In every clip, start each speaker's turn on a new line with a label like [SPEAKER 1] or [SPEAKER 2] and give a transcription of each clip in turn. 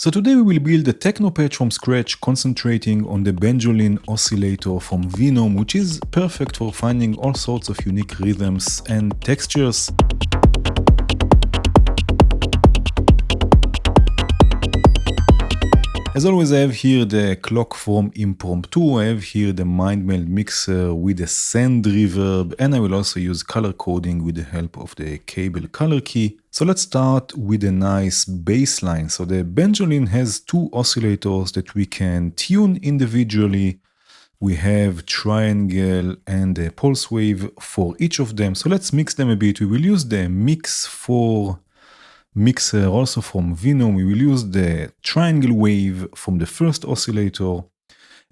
[SPEAKER 1] So today we will build a techno patch from scratch, concentrating on the Benjolin Oscillator from Venom, which is perfect for finding all sorts of unique rhythms and textures. As always, I have here the clock from Impromptu, I have here the mind meld mixer with a send reverb, and I will also use color coding with the help of the cable color key. So let's start with a nice bass line. So the Benjolin has two oscillators that we can tune individually. We have triangle and a pulse wave for each of them. So let's mix them a bit. We will use the mix for mixer also from Venom. We will use the triangle wave from the first oscillator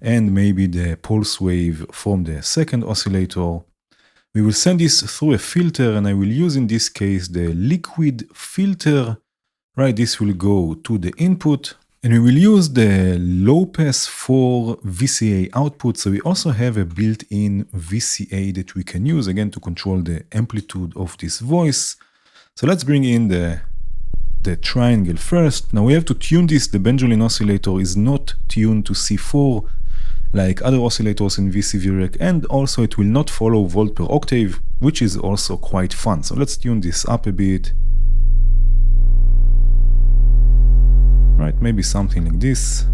[SPEAKER 1] and maybe the pulse wave from the second oscillator. We will send this through a filter, and I will use in this case the liquid filter. Right, this will go to the input, and we will use the low pass for VCA output. So we also have a built-in VCA that we can use again to control the amplitude of this voice. So let's bring in the triangle first. Now we have to tune this. The Benjolin Oscillator is not tuned to C4 like other oscillators in VCV-Rec, and also it will not follow volt per octave, which is also quite fun. So let's tune this up a bit. Right, maybe something like this.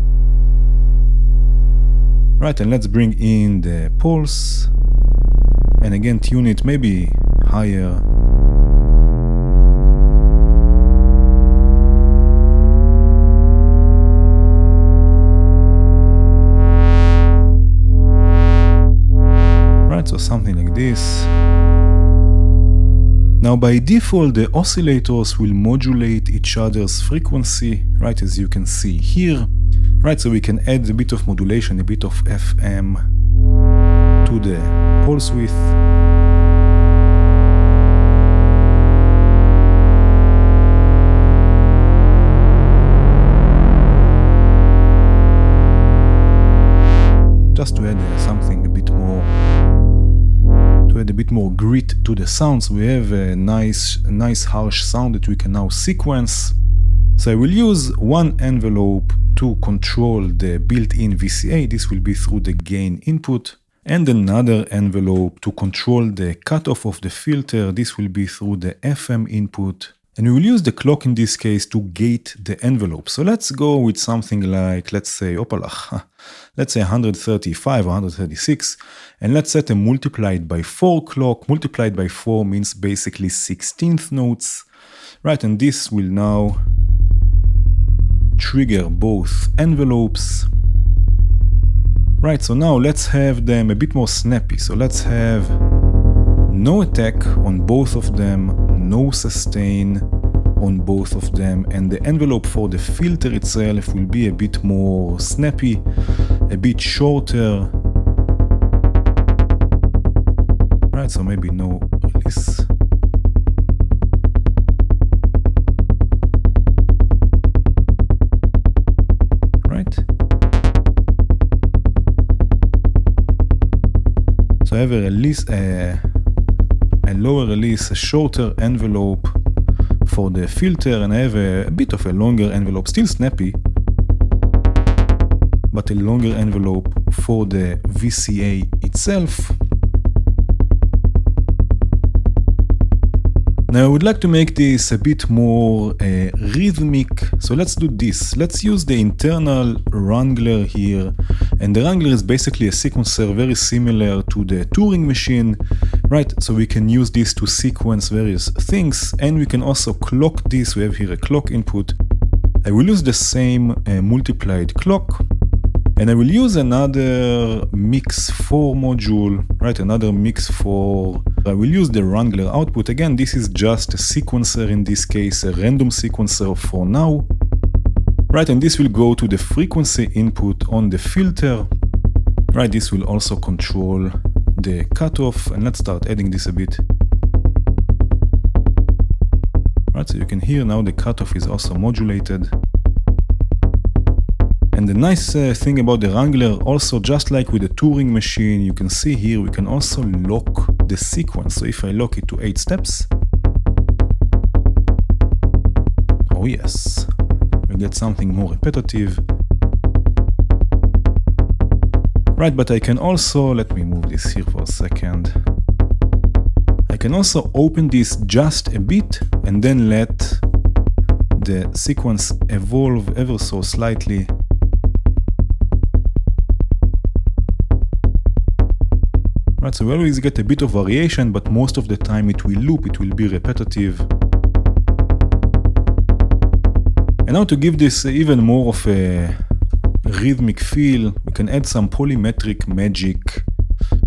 [SPEAKER 1] Right, and let's bring in the pulse, and again tune it maybe higher. So something like this. Now by default the oscillators will modulate each other's frequency, right, as you can see here. Right, so we can add a bit of modulation, a bit of FM to the pulse width. Just to add something a bit more, to add a bit more grit to the sounds. We have a nice harsh sound that we can now sequence. So I will use one envelope to control the built-in VCA. This will be through the gain input, and another envelope to control the cutoff of the filter. This will be through the FM input. And we will use the clock in this case to gate the envelope. So let's go with something like, let's say 135 or 136. And let's set a multiplied by 4 clock. Multiplied by 4 means basically 16th notes. Right, and this will now trigger both envelopes. Right, so now let's have them a bit more snappy. So let's have no attack on both of them, no sustain on both of them, and the envelope for the filter itself will be a bit more snappy, a bit shorter. Right, so maybe no release. Right. So I have a release, a lower release, a shorter envelope for the filter, and I have a bit of a longer envelope, still snappy, but a longer envelope for the VCA itself. Now I would like to make this a bit more rhythmic, so let's do this. Let's use the internal wrangler here, and the wrangler is basically a sequencer very similar to the Turing machine, right? So we can use this to sequence various things, and we can also clock this. We have here a clock input. I will use the same multiplied clock, and I will use another mix 4 module, right? Another mix 4. I will use the wrangler output. Again, this is just a sequencer, in this case, a random sequencer for now. Right, and this will go to the frequency input on the filter. Right, this will also control the cutoff, and let's start adding this a bit. Right, so you can hear now the cutoff is also modulated. And the nice thing about the wrangler, also just like with the Turing machine, you can see here we can also lock the sequence. So if I lock it to 8 steps, oh yes, we get something more repetitive. Right, but I can also, let me move this here for a second. I can also open this just a bit and then let the sequence evolve ever so slightly. Right, so we always get a bit of variation, but most of the time it will loop, it will be repetitive. And now to give this even more of a rhythmic feel, we can add some polymetric magic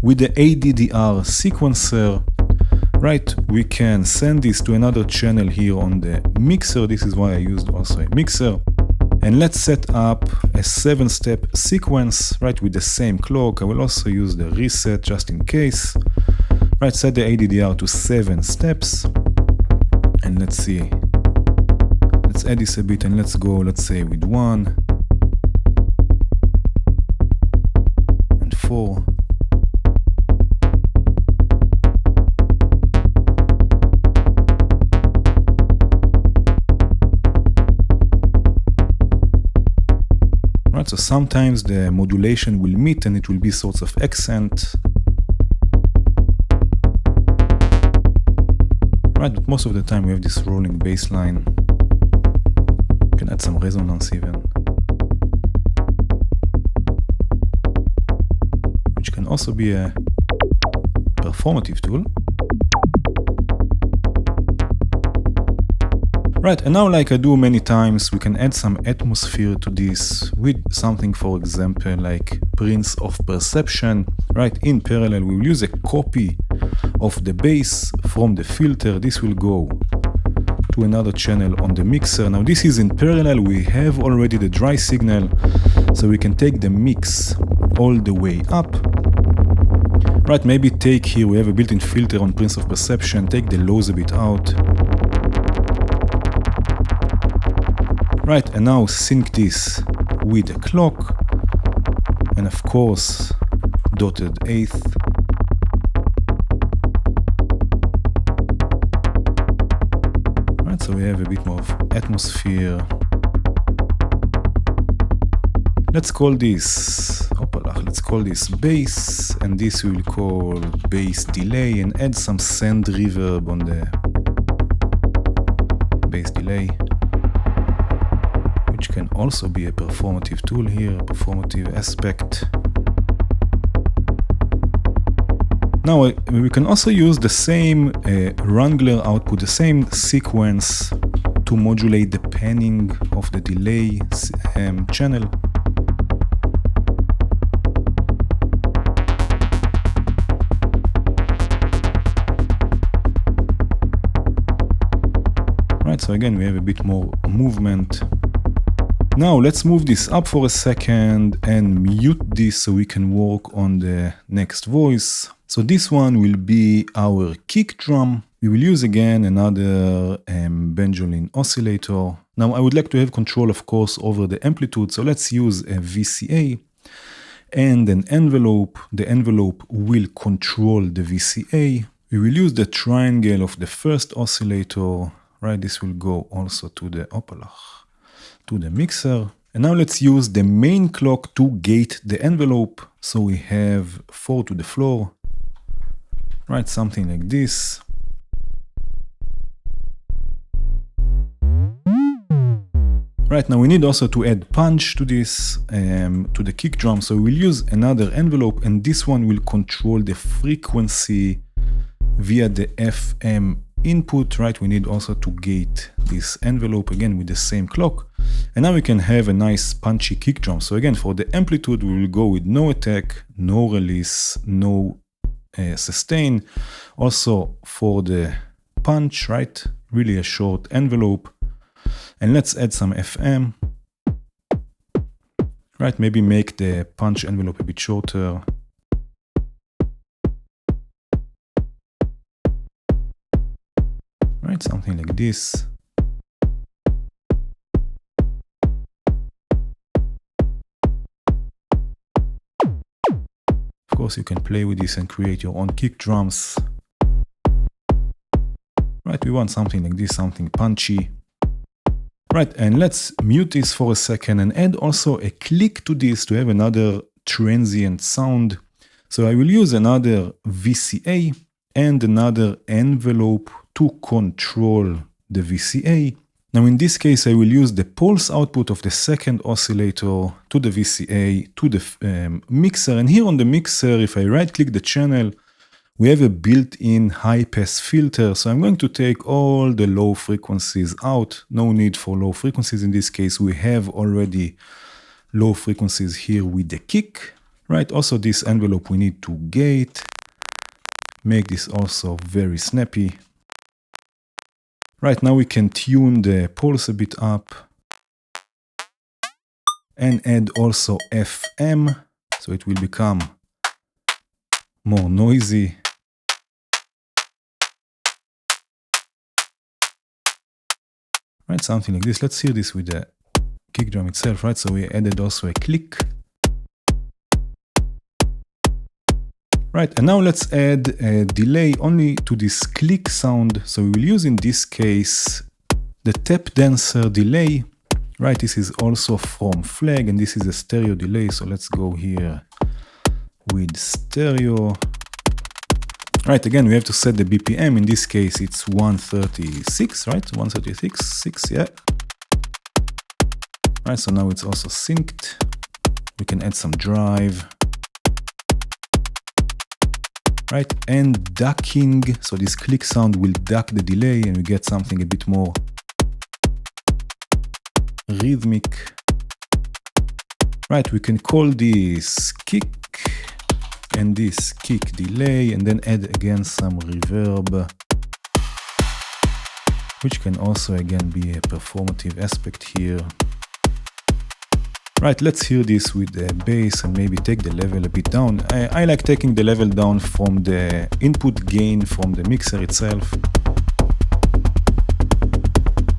[SPEAKER 1] with the ADDR sequencer. Right, we can send this to another channel here on the mixer. This is why I used also a mixer. And let's set up a 7-step sequence, right, with the same clock. I will also use the reset just in case. Right, set the ADDR to 7 steps. And let's see. Let's add this a bit and let's go, let's say, with 1 and 4. Right, so sometimes the modulation will meet and it will be sorts of accent. Right, but most of the time we have this rolling bass line. You can add some resonance even, which can also be a performative tool. Right, and now like I do many times, we can add some atmosphere to this with something, for example, like Prince of Perception. Right, in parallel we will use a copy of the bass from the filter. This will go to another channel on the mixer. Now this is in parallel, we have already the dry signal, so we can take the mix all the way up. Right, maybe take here, we have a built-in filter on Prince of Perception, take the lows a bit out. Right, and now sync this with the clock, and of course, dotted eighth. Right, so we have a bit more of atmosphere. Let's call this, let's call this bass, and this we'll call bass delay, and add some send reverb on the bass delay, which can also be a performative tool here, a performative aspect. Now we can also use the same Wrangler output, the same sequence to modulate the panning of the delay channel. Right, so again we have a bit more movement. Now let's move this up for a second and mute this so we can work on the next voice. So this one will be our kick drum. We will use again another Benjolin Oscillator. Now I would like to have control, of course, over the amplitude. So let's use a VCA and an envelope. The envelope will control the VCA. We will use the triangle of the first oscillator. Right, this will go also to the to the mixer. And now let's use the main clock to gate the envelope. So we have 4 to the floor. Right, something like this. Right, now we need also to add punch to this, to the kick drum. So we'll use another envelope, and this one will control the frequency via the FM input. Right, we need also to gate this envelope again with the same clock. And now we can have a nice punchy kick drum. So again, for the amplitude, we will go with no attack, no release, no sustain. Also for the punch, right, really a short envelope. And let's add some FM. Right, maybe make the punch envelope a bit shorter. Right, something like this. Of course, you can play with this and create your own kick drums. Right, we want something like this, something punchy. Right, and let's mute this for a second and add also a click to this to have another transient sound. So I will use another VCA and another envelope to control the VCA. Now in this case I will use the pulse output of the second oscillator to the VCA to the mixer, and here on the mixer, if I right click the channel, we have a built-in high-pass filter, so I'm going to take all the low frequencies out. No need for low frequencies in this case. We have already low frequencies here with the kick, right? Also this envelope we need to gate. Make this also very snappy. Right, now we can tune the pulse a bit up. And add also FM, so it will become more noisy. Right, something like this. Let's hear this with the kick drum itself, right? So we added also a click. Right, and now let's add a delay only to this click sound. So we will use in this case the tap dancer delay. Right, this is also from Flag, and this is a stereo delay. So let's go here with stereo. Right, again, we have to set the BPM. In this case, it's 136, right? 136.6, yeah. Right, so now it's also synced. We can add some drive. Right, and ducking. So this click sound will duck the delay, and we get something a bit more rhythmic. Right, we can call this kick and this kick delay, and then add again some reverb, which can also again be a performative aspect here. Right, let's hear this with the bass and maybe take the level a bit down. I like taking the level down from the input gain from the mixer itself.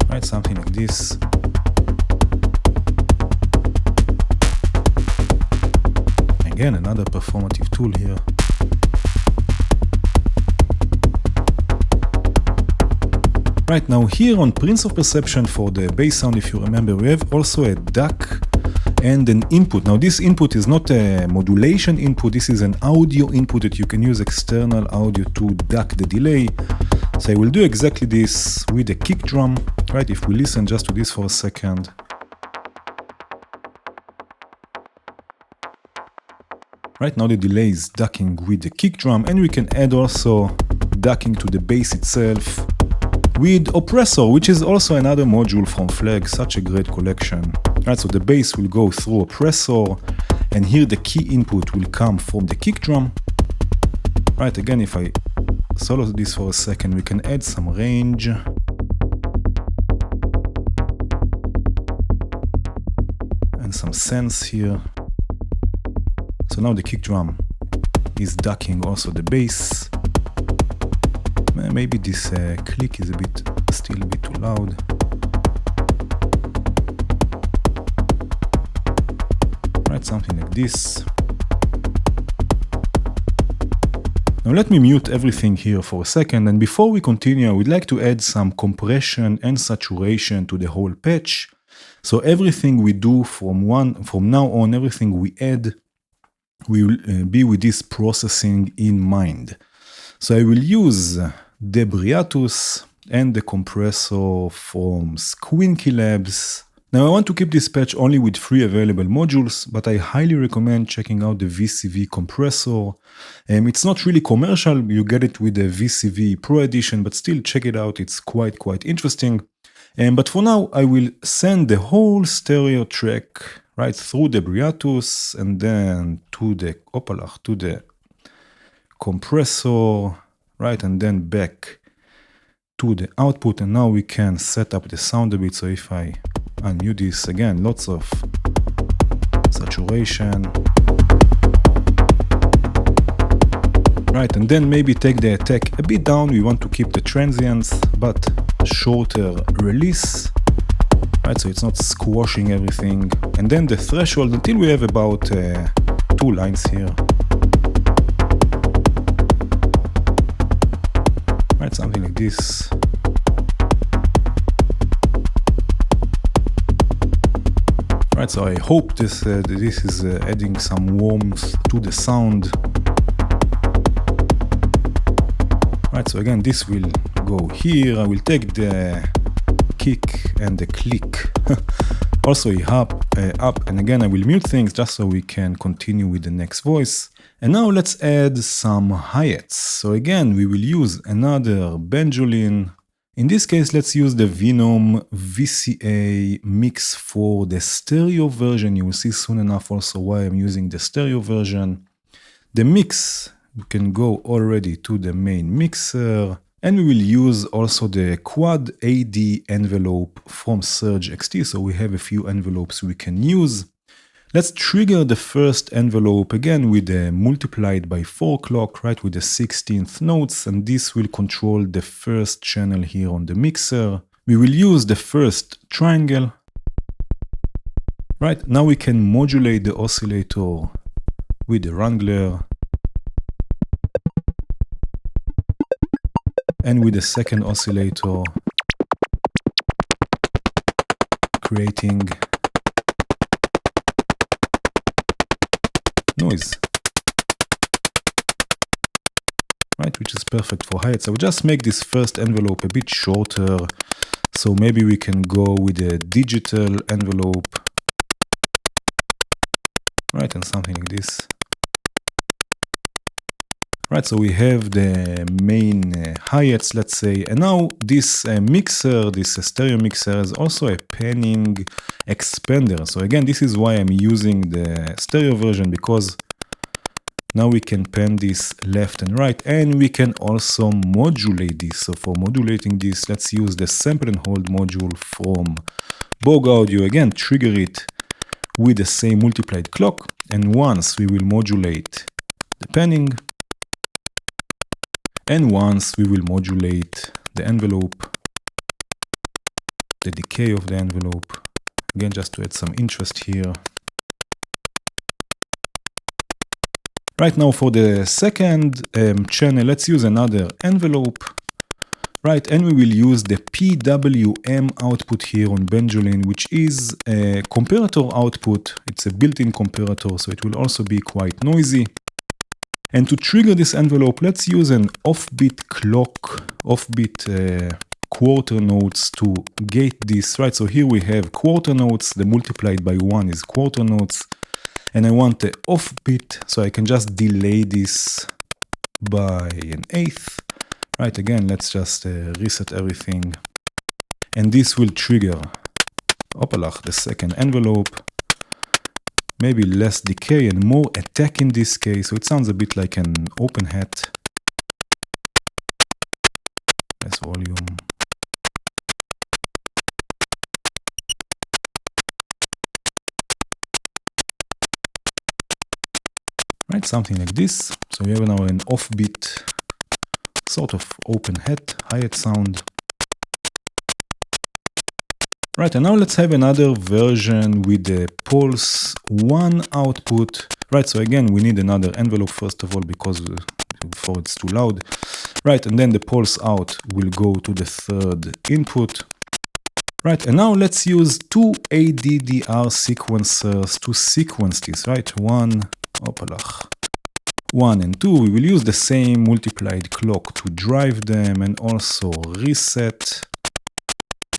[SPEAKER 1] Right, something like this. Again, another performative tool here. Right, now here on Prince of Perception for the bass sound, if you remember, we have also a duck and an input. Now this input is not a modulation input, this is an audio input that you can use external audio to duck the delay. So I will do exactly this with the kick drum. Right, if we listen just to this for a second. Right, now the delay is ducking with the kick drum, and we can add also ducking to the bass itself with oppressor, which is also another module from Flag, such a great collection. Right, so the bass will go through oppressor, and here the key input will come from the kick drum. Right, again, if I solo this for a second, we can add some range. And some sense here. So now the kick drum is ducking also the bass. Maybe this click is still a bit too loud. Right, something like this. Now let me mute everything here for a second, and before we continue, I would like to add some compression and saturation to the whole patch. So everything we do from now on, everything we add will be with this processing in mind. So I will use the Briatus and the compressor from Squinky Labs. Now I want to keep this patch only with 3 available modules, but I highly recommend checking out the VCV compressor. It's not really commercial, you get it with the VCV Pro Edition, but still check it out, it's quite interesting. But for now, I will send the whole stereo track right through the Briatus and then to the Opalach, to the compressor, right, and then back to the output. And now we can set up the sound a bit. So if I unmute this again, lots of saturation, right, and then maybe take the attack a bit down. We want to keep the transients, but shorter release. Right, so it's not squashing everything. And then the threshold until we have about 2 lines here. Right, something like this. Right, so I hope this is adding some warmth to the sound. Right, so again, this will go here. I will take the kick and the click. Also up, and again, I will mute things just so we can continue with the next voice. And now let's add some hi-hats. So again, we will use another Benjolin. In this case, let's use the Venom VCA mix for the stereo version. You will see soon enough also why I'm using the stereo version. The mix, we can go already to the main mixer. And we will use also the quad AD envelope from Surge XT. So we have a few envelopes we can use. Let's trigger the first envelope again with a multiplied by 4 clock, right, with the 16th notes, and this will control the first channel here on the mixer. We will use the first triangle. Right, now we can modulate the oscillator with the wrangler. And with the second oscillator, creating noise, right, which is perfect for hi-hats. I will just make this first envelope a bit shorter, so maybe we can go with a digital envelope, right, and something like this. Right, so we have the main hi-hats, let's say, and now this mixer, this stereo mixer, has also a panning expander. So again, this is why I'm using the stereo version, because now we can pan this left and right, and we can also modulate this. So for modulating this, let's use the sample and hold module from Borg Audio. Again, trigger it with the same multiplied clock, and once we will modulate the panning, and once we will modulate the envelope, the decay of the envelope, again, just to add some interest here. Right, now for the second channel, let's use another envelope. Right, and we will use the PWM output here on Benjolin, which is a comparator output. It's a built-in comparator, so it will also be quite noisy. And to trigger this envelope, let's use an offbeat clock, offbeat quarter notes to gate this, right? So here we have quarter notes, the multiplied by 1 is quarter notes, and I want the offbeat, so I can just delay this by an eighth, right? Again, let's just reset everything, and this will trigger, opalach, the second envelope. Maybe less decay and more attack in this case, so it sounds a bit like an open hat. Less volume. Right, something like this. So we have now an offbeat, sort of open hat, hi-hat sound. Right, and now let's have another version with the pulse 1 output. Right, so again, we need another envelope first of all, because before it's too loud. Right, and then the pulse out will go to the third input. Right, and now let's use two ADDR sequencers to sequence this, right? 1 and 2. We will use the same multiplied clock to drive them and also reset.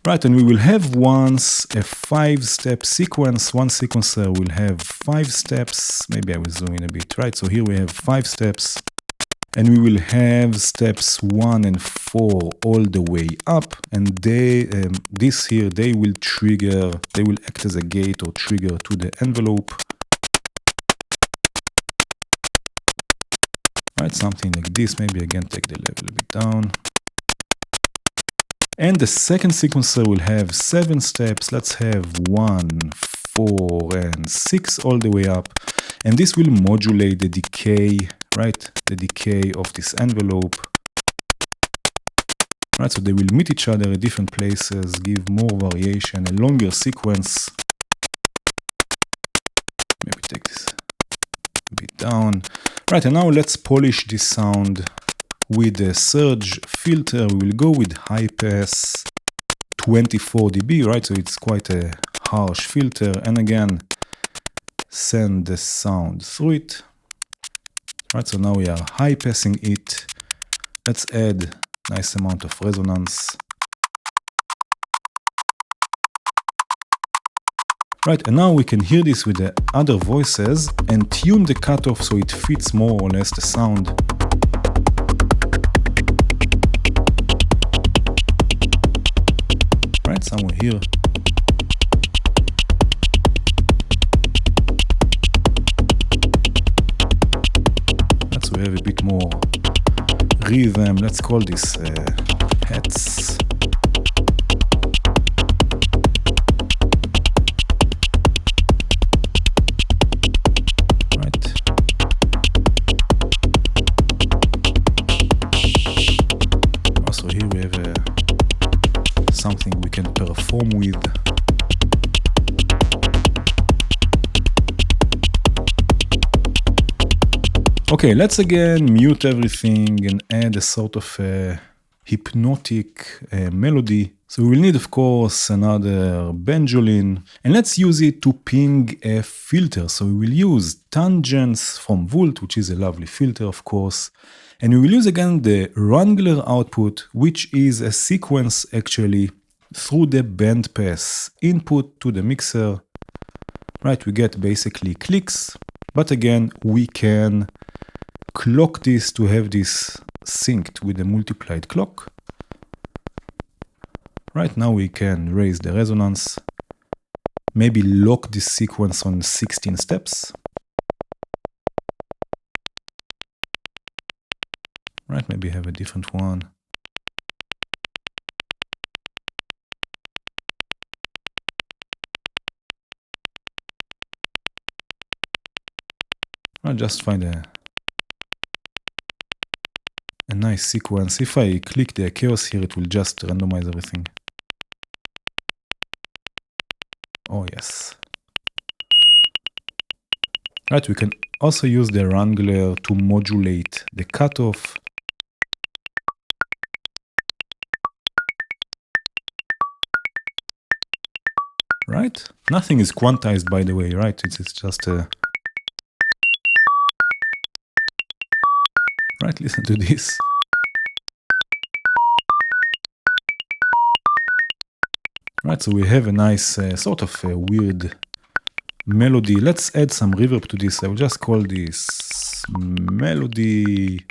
[SPEAKER 1] Right, and we will have once a 5-step sequence. One sequencer will have 5 steps. Maybe I will zoom in a bit, right? So here we have 5 steps, and we will have steps 1 and 4 all the way up. And they, they will trigger, they will act as a gate or trigger to the envelope. Right, something like this. Maybe again take the level a bit down. And the second sequencer will have 7 steps. Let's have 1, 4, and 6 all the way up. And this will modulate the decay, right? The decay of this envelope. Right, so they will meet each other at different places, give more variation, a longer sequence. Maybe take this a bit down. Right, and now let's polish this sound with the surge filter. We will go with high pass 24 dB, right? So it's quite a harsh filter, and again, send the sound through it. Right, so now we are high passing it. Let's add nice amount of resonance. Right, and now we can hear this with the other voices and tune the cutoff so it fits more or less the sound. Right, somewhere here. Let's have a bit more rhythm. Let's call this hats. Something we can perform with. Okay, let's again mute everything and add a sort of a hypnotic melody. So we will need, of course, another Benjolin, and let's use it to ping a filter. So we will use tangents from Volt, which is a lovely filter, of course. And we will use again the Wrangler output, which is a sequence actually through the bandpass input to the mixer. Right, we get basically clicks, but again, we can clock this to have this synced with the multiplied clock. Right now we can raise the resonance, maybe lock this sequence on 16 steps. Right, maybe have a different one. I'll just find a nice sequence. If I click the chaos here, it will just randomize everything. Oh yes. Right, we can also use the Wrangler to modulate the cutoff. Right? Nothing is quantized, by the way, right? It's just a... Right, listen to this. Right, so we have a nice sort of a weird melody. Let's add some reverb to this. I will just call this melody.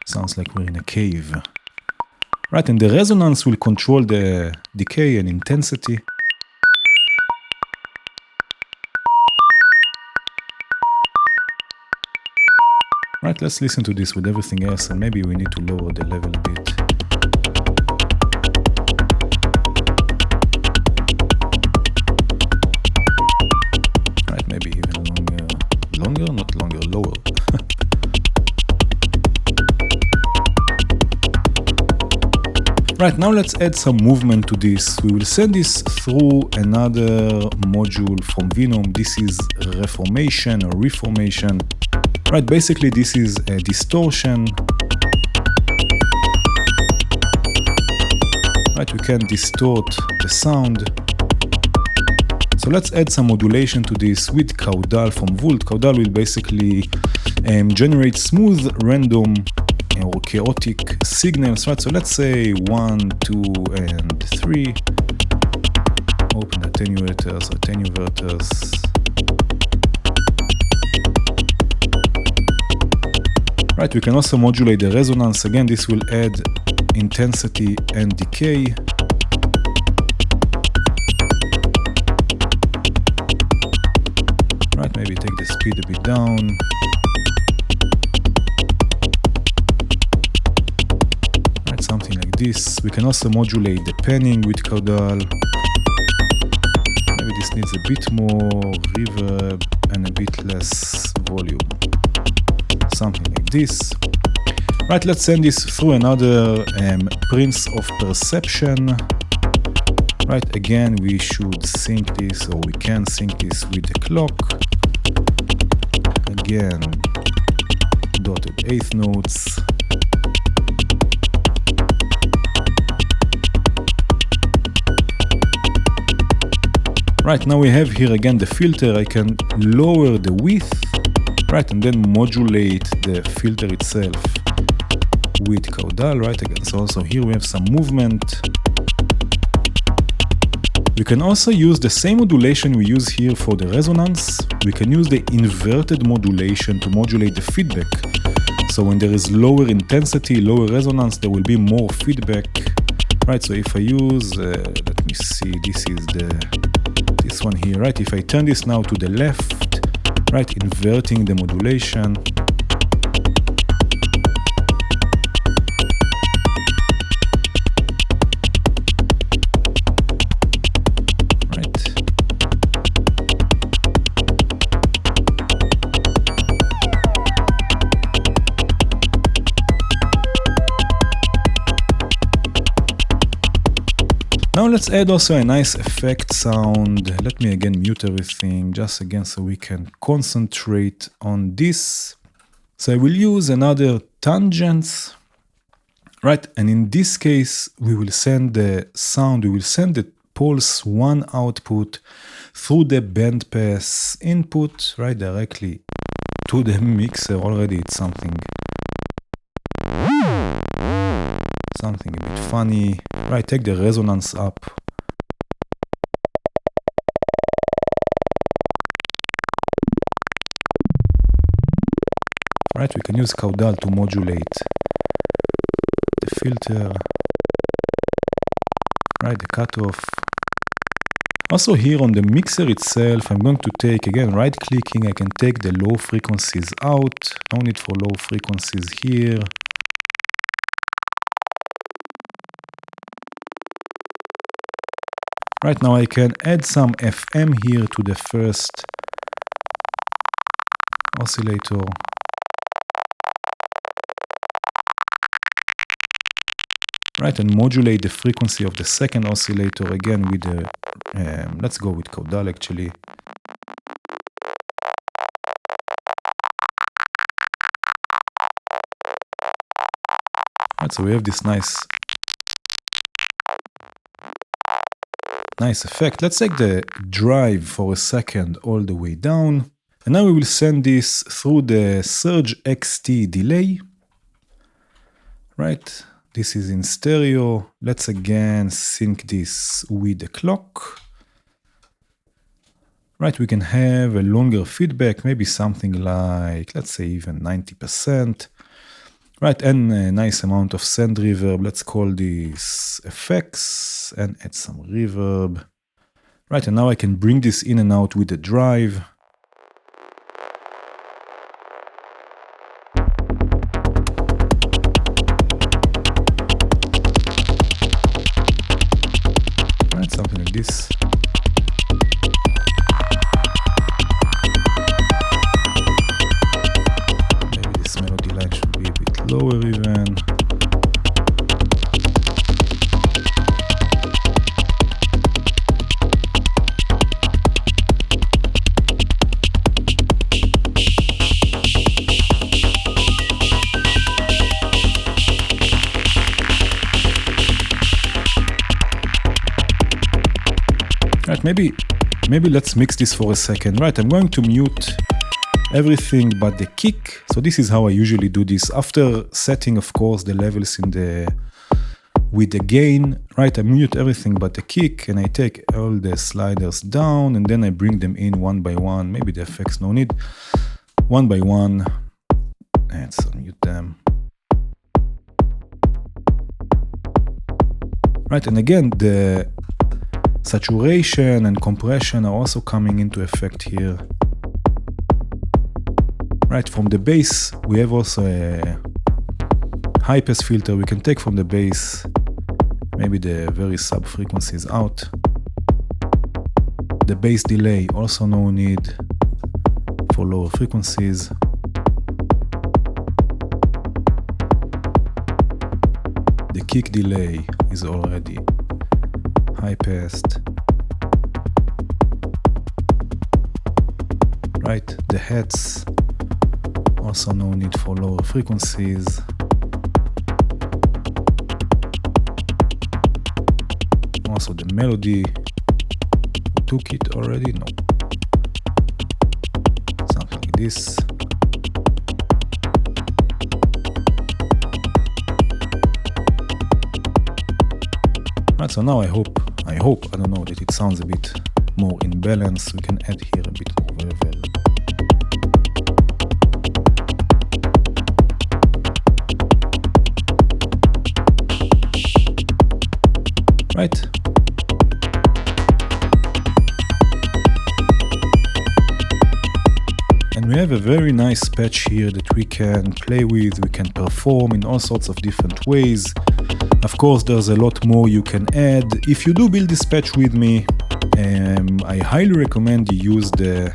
[SPEAKER 1] Sounds like we're in a cave. Right, and the resonance will control the decay and intensity. Right, let's listen to this with everything else, and maybe we need to lower the level a bit. Right, maybe even longer, not longer, lower. Right, now let's add some movement to this. We will send this through another module from Venom. This is reformation or reformation. Right, basically this is a distortion. Right, we can distort the sound. So let's add some modulation to this with caudal from Volt. Caudal will basically generate smooth, random, or chaotic signals, right? So let's say 1, 2, and 3. Open attenuators, attenuators. Right, we can also modulate the resonance. Again, this will add intensity and decay. Right, maybe take the speed a bit down. Something like this. We can also modulate the panning with caudal. Maybe this needs a bit more reverb and a bit less volume. Something like this. Right, let's send this through another Prince of Perception. Right, again, we should sync this, or we can sync this with the clock. Again, dotted eighth notes. Right, now we have here again the filter. I can lower the width, right, and then modulate the filter itself with caudal, right, again. So also here we have some movement. We can also use the same modulation we use here for the resonance. We can use the inverted modulation to modulate the feedback. So when there is lower intensity, lower resonance, there will be more feedback. Right, so if I use, let me see, this is this one here, right? If I turn this now to the left, right, inverting the modulation. Now let's add also a nice effect sound. Let me again mute everything, just again so we can concentrate on this. So I will use another tangents, right? And in this case, we will send the sound, we will send the pulse 1 output through the bandpass input, right, directly to the mixer. Already it's something a bit funny, right? Take the resonance up. Right, we can use caudal to modulate the filter, right, the cutoff. Also here on the mixer itself, I'm going to take, again, right-clicking, I can take the low frequencies out. No need for low frequencies here. Right, now I can add some FM here to the first oscillator. Right, and modulate the frequency of the second oscillator again with the, let's go with caudal actually. Right, so we have this nice effect. Let's take the drive for a second all the way down. And now we will send this through the Surge XT delay. Right, this is in stereo. Let's again sync this with the clock. Right, we can have a longer feedback, maybe something like, let's say even 90%. Right, and a nice amount of send reverb. Let's call this effects and add some reverb. Right, and now I can bring this in and out with the drive. Right, something like this. Maybe this melody line should be a bit lower even. Right, maybe let's mix this for a second. Right, I'm going to mute everything but the kick. So this is how I usually do this. After setting, of course, the levels with the gain, right, I mute everything but the kick, and I take all the sliders down, and then I bring them in one by one. Maybe the effects, no need. One by one, and so mute them. Right, and again, the saturation and compression are also coming into effect here. Right, from the bass, we have also a high pass filter. We can take from the bass maybe the very sub frequencies out. The bass delay, also no need for lower frequencies. The kick delay is already high passed. Right, the hats, also no need for lower frequencies. Also the melody, took it already? No. Something like this. Right, so now I hope, I don't know, that it sounds a bit more in balance. We can add here a bit more reverb. Right. And we have a very nice patch here that we can play with, we can perform in all sorts of different ways. Of course, there's a lot more you can add. If you do build this patch with me, I highly recommend you use the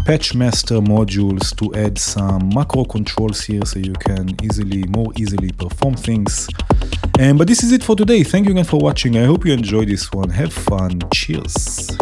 [SPEAKER 1] patch master modules to add some macro controls here so you can more easily perform things. But this is it for today. Thank you again for watching. I hope you enjoyed this one. Have fun. Cheers.